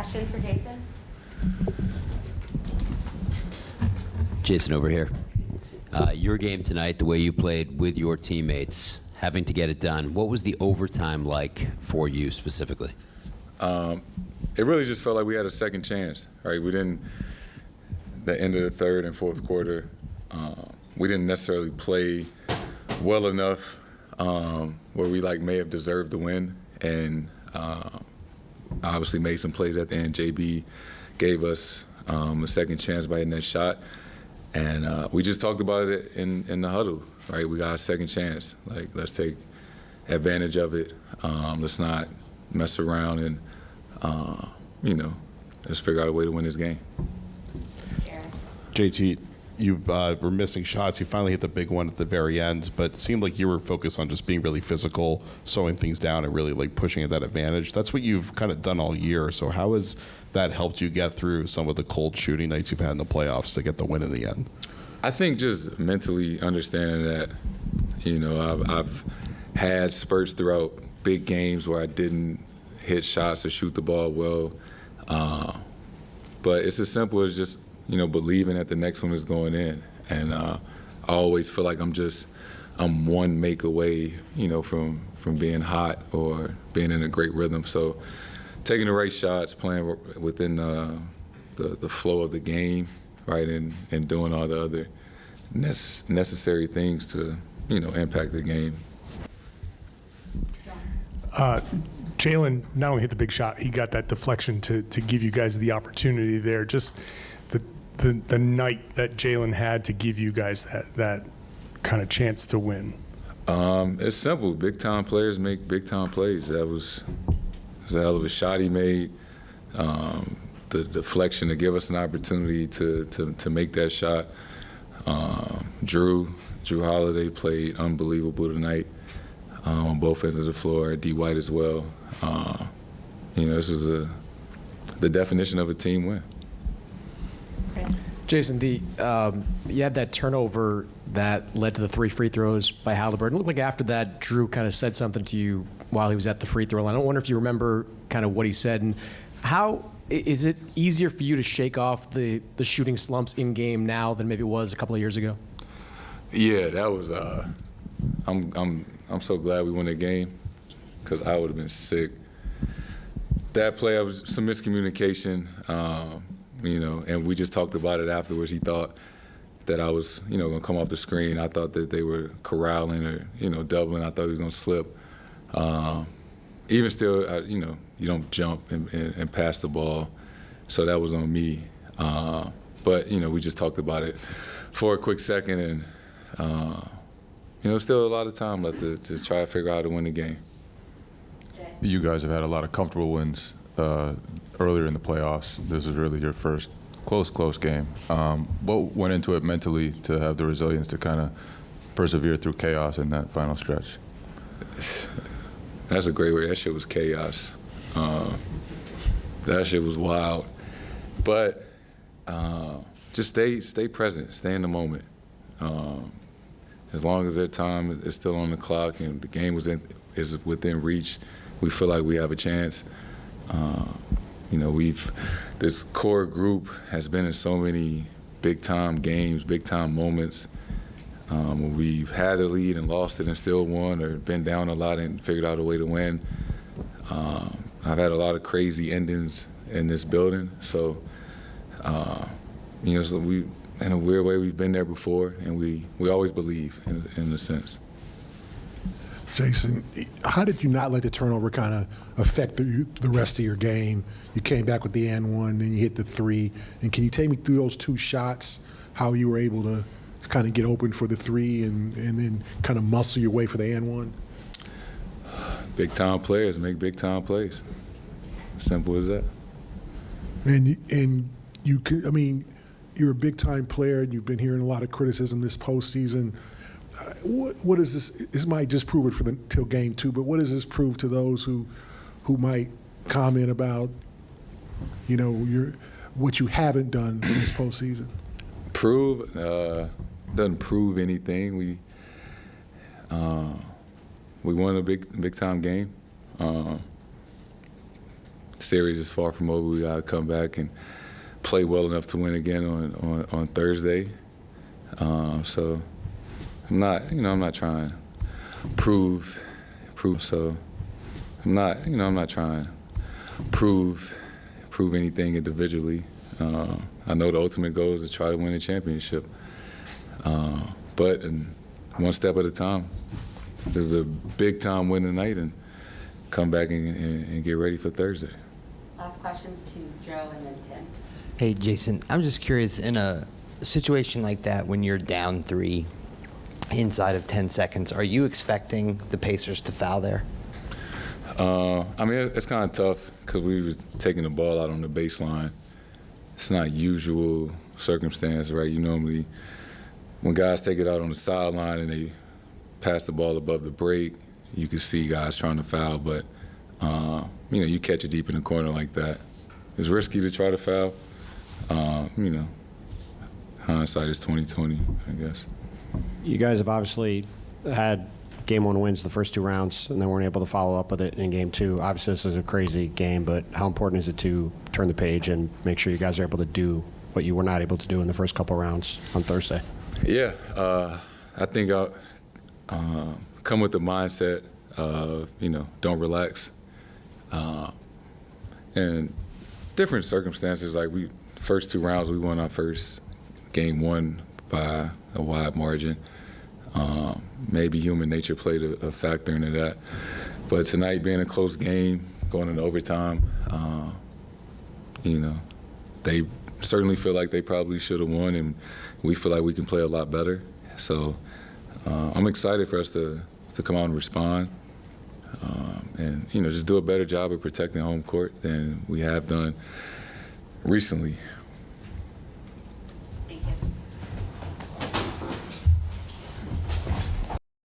questions for Jayson? Jayson, over here. Your game tonight, the way you played with your teammates, having to get it done, what was the overtime like for you specifically? It really just felt like we had a second chance, right? We didn't, the end of the third and fourth quarter, we didn't necessarily play well enough where we may have deserved the win, and obviously made some plays at the end. JB gave us a second chance by hitting that shot, and we just talked about it in the huddle, right? We got a second chance. Let's take advantage of it. Let's not mess around and let's figure out a way to win this game. JT, you were missing shots. You finally hit the big one at the very end, but it seemed like you were focused on just being really physical, slowing things down, and really pushing at that advantage. That's what you've kind of done all year. So how has that helped you get through some of the cold shooting nights you've had in the playoffs to get the win in the end? I think just mentally understanding that, I've had spurts throughout big games where I didn't hit shots or shoot the ball well. But it's as simple as just, believing that the next one is going in. And I always feel like I'm one make away, from being hot or being in a great rhythm. So taking the right shots, playing within the flow of the game, right, and doing all the other necessary things to, impact the game. Jalen not only hit the big shot, he got that deflection to give you guys the opportunity there. Just the night that Jalen had to give you guys that kind of chance to win. It's simple. Big-time players make big-time plays. That was a hell of a shot he made. The deflection to give us an opportunity to make that shot. Drew Holiday played unbelievable tonight on both ends of the floor. D. White as well. This was the definition of a team win. Jayson, you had that turnover that led to the 3 free throws by Halliburton. It looked like after that, Drew kind of said something to you while he was at the free throw line. I don't wonder if you remember kind of what he said. And how is it easier for you to shake off the shooting slumps in game now than maybe it was a couple of years ago? Yeah, that was. I'm so glad we won that game because I would have been sick. That play, was some miscommunication. And we just talked about it afterwards. He thought that I was, going to come off the screen. I thought that they were corralling or, doubling. I thought he was going to slip. Even still, you don't jump and pass the ball. So that was on me. But, we just talked about it for a quick second. And, still a lot of time left to try to figure out how to win the game. You guys have had a lot of comfortable wins earlier in the playoffs. This is really your first close game. What went into it mentally to have the resilience to kind of persevere through chaos in that final stretch? That's a great word. That shit was chaos. That shit was wild. But just stay present, stay in the moment. As long as their time is still on the clock and the game is within reach, we feel like we have a chance. This core group has been in so many big-time games, big-time moments when we've had the lead and lost it and still won, or been down a lot and figured out a way to win. I've had a lot of crazy endings in this building, so we, in a weird way, we've been there before, and we always believe in a sense. Jayson, how did you not let the turnover kind of affect the rest of your game? You came back with the and one, then you hit the 3. And can you take me through those 2 shots, how you were able to kind of get open for the 3 and then kind of muscle your way for the and one? Big-time players make big-time plays. Simple as that. And you could, you're a big-time player, and you've been hearing a lot of criticism this postseason. What is this? This might just prove it till game 2, but what does this prove to those who might comment about, what you haven't done in this postseason? Prove doesn't prove anything. We won a big time game. series is far from over. We got to come back and play well enough to win again on Thursday. So I'm not trying to prove. So I'm not trying to prove anything individually. I know the ultimate goal is to try to win a championship. But one step at a time. This is a big time win tonight, and come back and get ready for Thursday. Last questions to Joe and then Tim. Hey, Jayson, I'm just curious, in a situation like that, when you're down 3 inside of 10 seconds, are you expecting the Pacers to foul there? I mean, it's kind of tough because we was taking the ball out on the baseline. It's not usual circumstance, right? You normally, when guys take it out on the sideline and they pass the ball above the break, you can see guys trying to foul, but you catch it deep in the corner like that. It's risky to try to foul. Hindsight is 20/20, I guess. You guys have obviously had game 1 wins the first 2 rounds and then weren't able to follow up with it in game 2. Obviously, this is a crazy game, but how important is it to turn the page and make sure you guys are able to do what you were not able to do in the first couple rounds on Thursday? Yeah, I think I'll come with the mindset of, don't relax. And different circumstances, like first 2 rounds, we won our first game 1 by a wide margin. Maybe human nature played a factor into that. But tonight being a close game, going into overtime, they certainly feel like they probably should have won, and we feel like we can play a lot better. So I'm excited for us to come out and respond and, just do a better job of protecting home court than we have done recently.